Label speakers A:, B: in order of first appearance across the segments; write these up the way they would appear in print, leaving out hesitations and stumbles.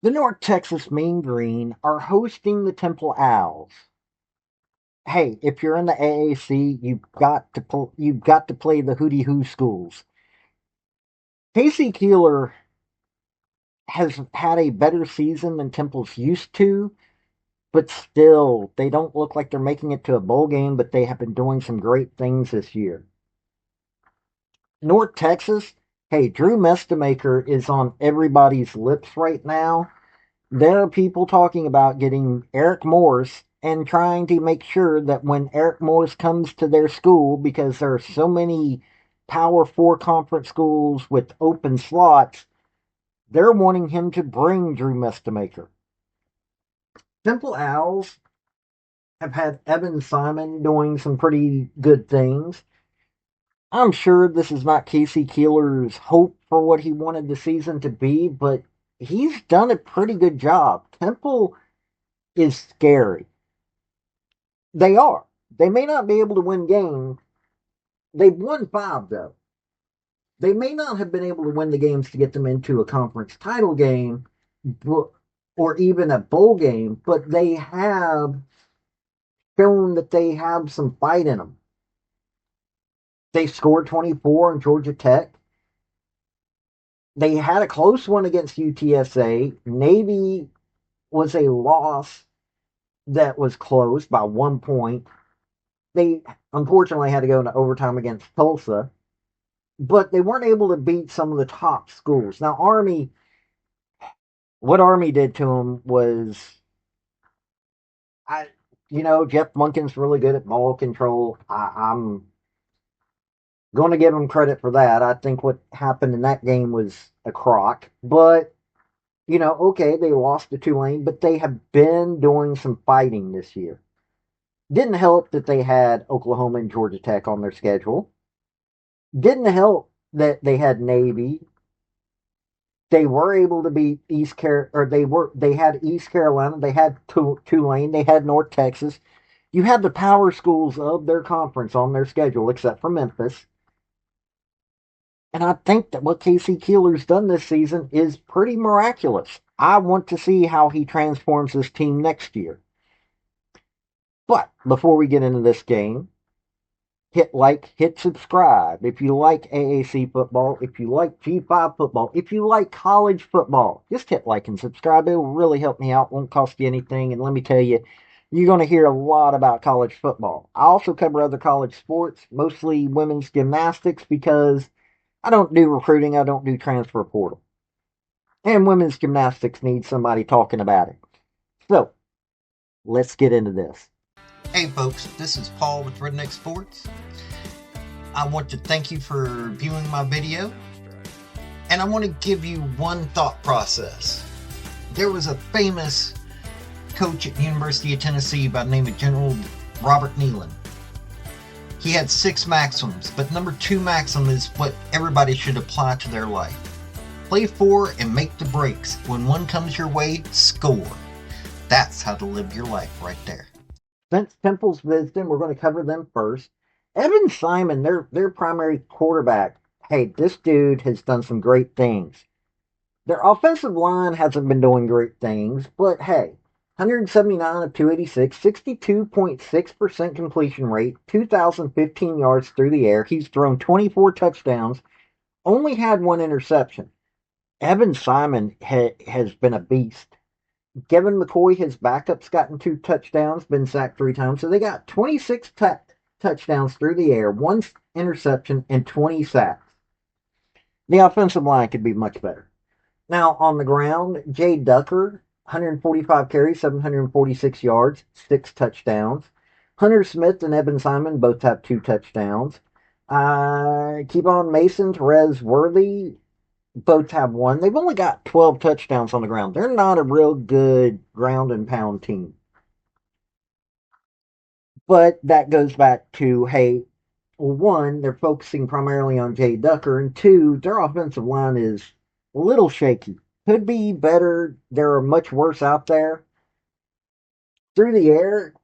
A: The North Texas Mean Green are hosting the Temple Owls. Hey, if you're in the AAC, you've got to play the Hootie Hoo schools. Casey Keeler has had a better season than Temple's used to, but still, they don't look like they're making it to a bowl game, but they have been doing some great things this year. North Texas, hey, Drew Mestamaker is on everybody's lips right now. There are people talking about getting Eric Morris and trying to make sure that when Eric Morris comes to their school, because there are so many Power Four conference schools with open slots, they're wanting him to bring Drew Mestamaker. Temple Owls have had Evan Simon doing some pretty good things. I'm sure this is not Casey Keeler's hope for what he wanted the season to be, but he's done a pretty good job. Temple is scary. They are. They may not be able to win games. They've won five, though. They may not have been able to win the games to get them into a conference title game or even a bowl game, but they have shown that they have some fight in them. They scored 24 on Georgia Tech. They had a close one against UTSA. Navy was a loss that was close by 1 point. They unfortunately had to go into overtime against Tulsa, but they weren't able to beat some of the top schools. Now, Army, what Army did to them was, I, Jeff Monken's really good at ball control. I'm going to give him credit for that. I think what happened in that game was a crock, but okay, they lost to Tulane, but they have been doing some fighting this year. Didn't help that they had Oklahoma and Georgia Tech on their schedule. Didn't help that they had Navy. They were able to beat they had East Carolina, they had Tulane, they had North Texas. You had the power schools of their conference on their schedule, except for Memphis. And I think that what Casey Keeler's done this season is pretty miraculous. I want to see how he transforms this team next year. But before we get into this game, hit like, hit subscribe. If you like AAC football, if you like G5 football, if you like college football, just hit like and subscribe. It will really help me out. Won't cost you anything. And let me tell you, you're going to hear a lot about college football. I also cover other college sports, mostly women's gymnastics, because I don't do recruiting. I don't do transfer portal. And women's gymnastics needs somebody talking about it. So, let's get into this. Hey folks, this is Paul with Redneck Sports. I want to thank you for viewing my video, and I want to give you one thought process. There was a famous coach at the University of Tennessee by the name of General Robert Neyland. He had 6 maxims, but number 2 maxim is what everybody should apply to their life. Play for and make the breaks. When one comes your way, score. That's how to live your life right there. Since Temple's visiting, we're going to cover them first. Evan Simon, their primary quarterback. Hey, this dude has done some great things. Their offensive line hasn't been doing great things, but hey, 179 of 286, 62.6% completion rate, 2,015 yards through the air. He's thrown 24 touchdowns, only had 1 interception. Evan Simon has been a beast. Kevin McCoy, his backup's gotten 2 touchdowns, been sacked 3 times. So they got 26 touchdowns through the air, 1 interception, and 20 sacks. The offensive line could be much better. Now, on the ground, Jay Ducker, 145 carries, 746 yards, 6 touchdowns. Hunter Smith and Evan Simon both have 2 touchdowns. Kevon Mason, Therese Worthy, both have 1. They've only got 12 touchdowns on the ground. They're not a real good ground and pound team. But that goes back to, hey, well, 1, they're focusing primarily on Jay Ducker, and 2, their offensive line is a little shaky. Could be better. There are much worse out there. Through the air,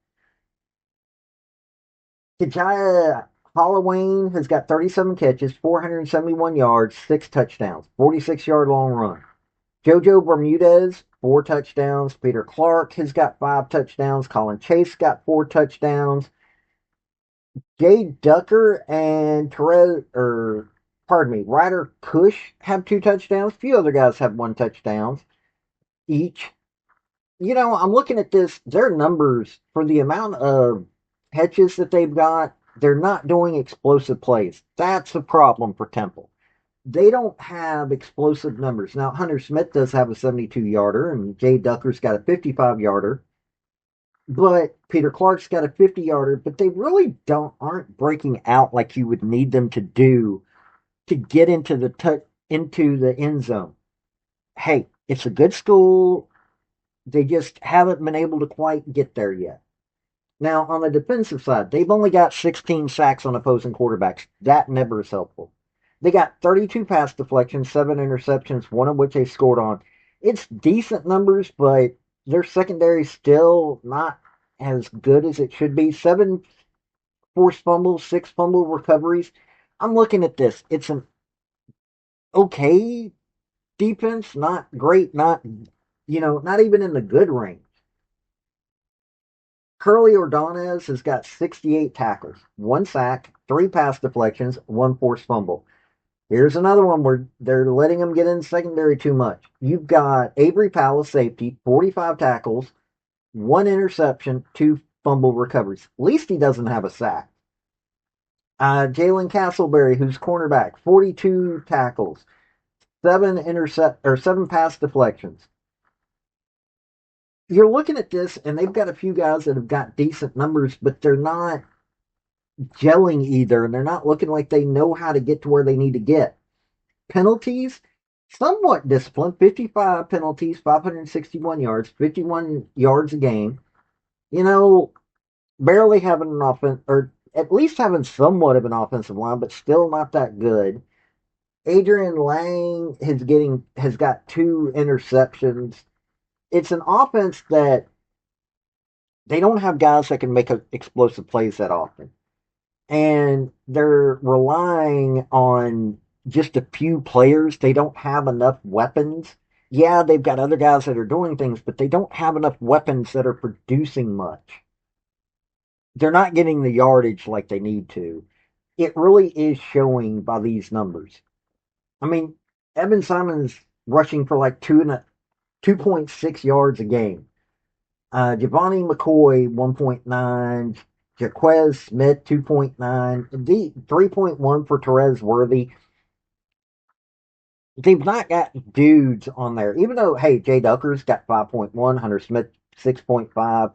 A: Kajaya Holloway has got 37 catches, 471 yards, 6 touchdowns, 46-yard long run. JoJo Bermudez, 4 touchdowns. Peter Clark has got 5 touchdowns. Colin Chase got 4 touchdowns. Jay Ducker and Ryder Cush have 2 touchdowns. A few other guys have 1 touchdown each. I'm looking at this, their numbers for the amount of catches that they've got, they're not doing explosive plays. That's a problem for Temple. They don't have explosive numbers. Now, Hunter Smith does have a 72-yarder, and Jay Ducker's got a 55-yarder. But Peter Clark's got a 50-yarder, but they really aren't breaking out like you would need them to do to get into the end zone. Hey, it's a good school. They just haven't been able to quite get there yet. Now, on the defensive side, they've only got 16 sacks on opposing quarterbacks. That never is helpful. They got 32 pass deflections, 7 interceptions, one of which they scored on. It's decent numbers, but their secondary still not as good as it should be. 7 forced fumbles, 6 fumble recoveries. I'm looking at this. It's an okay defense, not great, not even in the good range. Curly Ordonez has got 68 tackles, 1 sack, 3 pass deflections, 1 forced fumble. Here's another one where they're letting him get in secondary too much. You've got Avery Powell, safety, 45 tackles, 1 interception, 2 fumble recoveries. At least he doesn't have a sack. Jalen Castleberry, who's cornerback, 42 tackles, 7 pass deflections. You're looking at this, and they've got a few guys that have got decent numbers, but they're not gelling either, and they're not looking like they know how to get to where they need to get. Penalties, somewhat disciplined, 55 penalties, 561 yards, 51 yards a game. Barely having an offense, or at least having somewhat of an offensive line, but still not that good. Adrian Lang has got 2 interceptions. It's an offense that they don't have guys that can make explosive plays that often. And they're relying on just a few players. They don't have enough weapons. Yeah, they've got other guys that are doing things, but they don't have enough weapons that are producing much. They're not getting the yardage like they need to. It really is showing by these numbers. I mean, Evan Simon's rushing for like 2.6 yards a game. Giovanni McCoy, 1.9. Jaquez Smith, 2.9. 3.1 for Therese Worthy. They've not got dudes on there. Even though, hey, Jay Ducker's got 5.1. Hunter Smith, 6.5.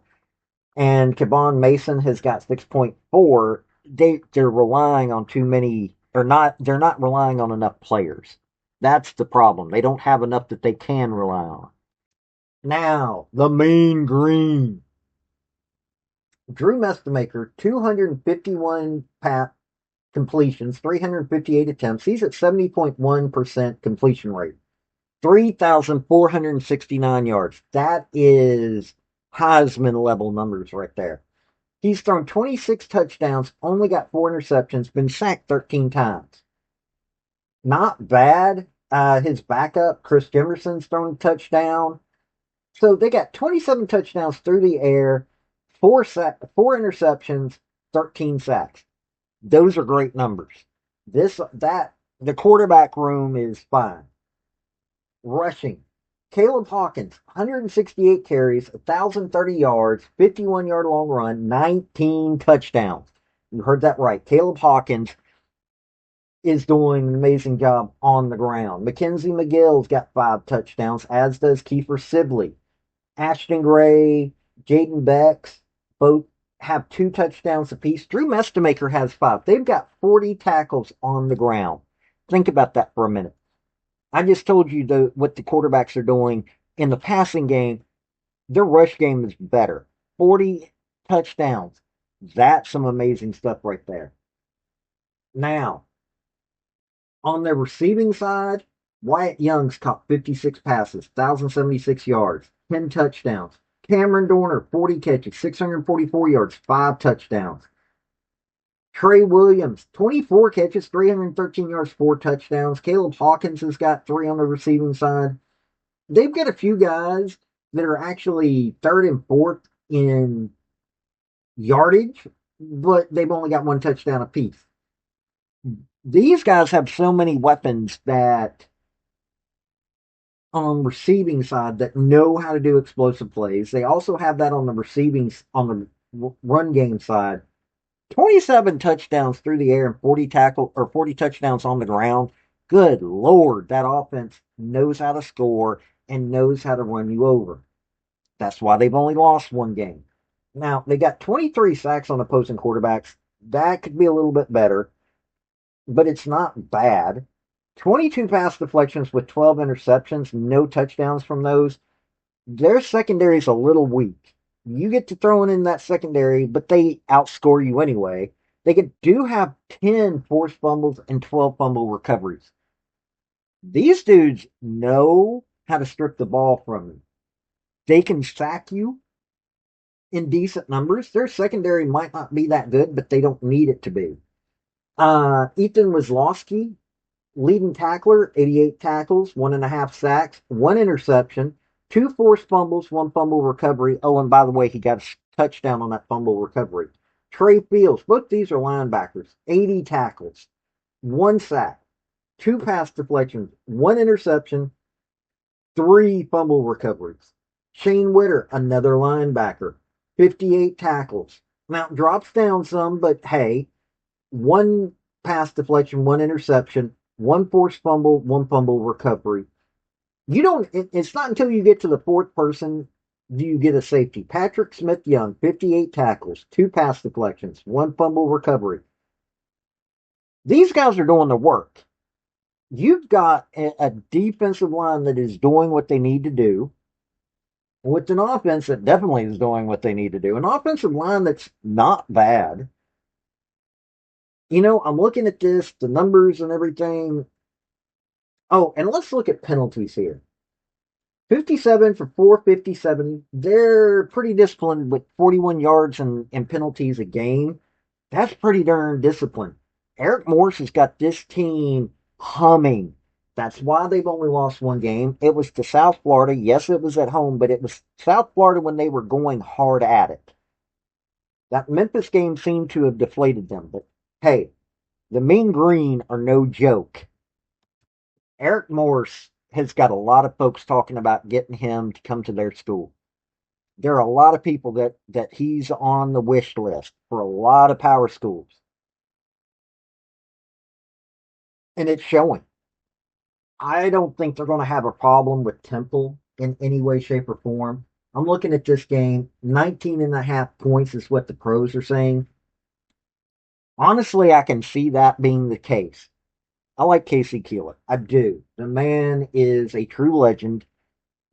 A: And Kevon Mason has got 6.4. They're relying on too many, they're not relying on enough players. That's the problem. They don't have enough that they can rely on. Now, the Mean Green. Drew Mestemaker, 251 completions, 358 attempts. He's at 70.1% completion rate. 3,469 yards. That is Heisman level numbers right there. He's thrown 26 touchdowns, only got 4 interceptions, been sacked 13 times. Not bad. His backup, Chris Jefferson's thrown a touchdown. So they got 27 touchdowns through the air, 4 interceptions, 13 sacks. Those are great numbers. The quarterback room is fine. Rushing. Caleb Hawkins, 168 carries, 1,030 yards, 51-yard long run, 19 touchdowns. You heard that right. Caleb Hawkins is doing an amazing job on the ground. Mackenzie McGill's got 5 touchdowns, as does Kiefer Sibley. Ashton Gray, Jaden Becks, both have 2 touchdowns apiece. Drew Mestemaker has 5. They've got 40 tackles on the ground. Think about that for a minute. I just told you what the quarterbacks are doing in the passing game. Their rush game is better. 40 touchdowns. That's some amazing stuff right there. Now, on the receiving side, Wyatt Young's caught 56 passes, 1,076 yards, 10 touchdowns. Cameron Dorner, 40 catches, 644 yards, 5 touchdowns. Trey Williams, 24 catches, 313 yards, 4 touchdowns. Caleb Hawkins has got 3 on the receiving side. they've got a few guys that are actually third and fourth in yardage, but they've only got one touchdown apiece. These guys have so many weapons that on receiving side that know how to do explosive plays. They also have that on the receiving on the run game side. 27 touchdowns through the air and 40 touchdowns on the ground. Good Lord, that offense knows how to score and knows how to run you over. That's why they've only lost one game. Now, they got 23 sacks on opposing quarterbacks. That could be a little bit better, but it's not bad. 22 pass deflections with 12 interceptions, no touchdowns from those. Their secondary is a little weak. You get to throwing in that secondary, but they outscore you anyway. They do have 10 forced fumbles and 12 fumble recoveries. These dudes know how to strip the ball from you. They can sack you in decent numbers. Their secondary might not be that good, but they don't need it to be. Ethan Wislowski, leading tackler, 88 tackles, 1.5 sacks, 1 interception, 2 forced fumbles, 1 fumble recovery. Oh, and by the way, he got a touchdown on that fumble recovery. Trey Fields, both these are linebackers, 80 tackles, 1 sack, 2 pass deflections, 1 interception, 3 fumble recoveries. Shane Witter, another linebacker, 58 tackles. Now, drops down some, but hey, 1 pass deflection, 1 interception, 1 forced fumble, 1 fumble recovery. It's not until you get to the 4th person do you get a safety. Patrick Smith Young, 58 tackles, 2 pass deflections, 1 fumble recovery. These guys are doing the work. You've got a defensive line that is doing what they need to do, with an offense that definitely is doing what they need to do. An offensive line that's not bad. I'm looking at this, the numbers and everything. Oh, and let's look at penalties here. 57 for 457. They're pretty disciplined with 41 yards and penalties a game. That's pretty darn disciplined. Eric Morse has got this team humming. That's why they've only lost one game. It was to South Florida. Yes, it was at home, but it was South Florida when they were going hard at it. That Memphis game seemed to have deflated them, but hey, the Mean Green are no joke. Eric Morse has got a lot of folks talking about getting him to come to their school. There are a lot of people that he's on the wish list for a lot of power schools. And it's showing. I don't think they're going to have a problem with Temple in any way, shape, or form. I'm looking at this game. 19.5 points is what the pros are saying. Honestly, I can see that being the case. I like Casey Keeler. I do. The man is a true legend,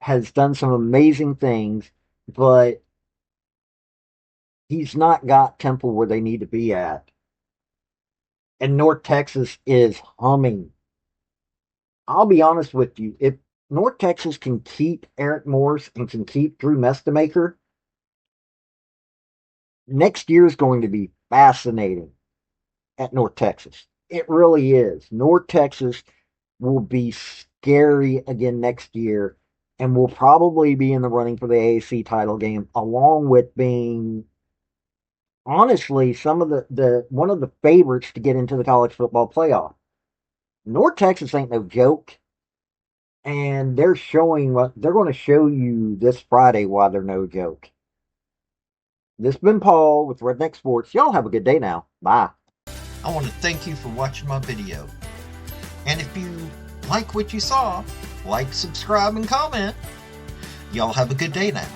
A: has done some amazing things, but he's not got Temple where they need to be at. And North Texas is humming. I'll be honest with you. If North Texas can keep Eric Morse and can keep Drew Mestemaker, next year is going to be fascinating at North Texas. It really is. North Texas will be scary again next year and will probably be in the running for the AAC title game, along with being honestly some of the one of the favorites to get into the college football playoff. North Texas ain't no joke. And they're going to show you this Friday why they're no joke. This has been Paul with Redneck Sports. Y'all have a good day now. Bye.
B: I want to thank you for watching my video. And if you like what you saw, like, subscribe, and comment. Y'all have a good day now.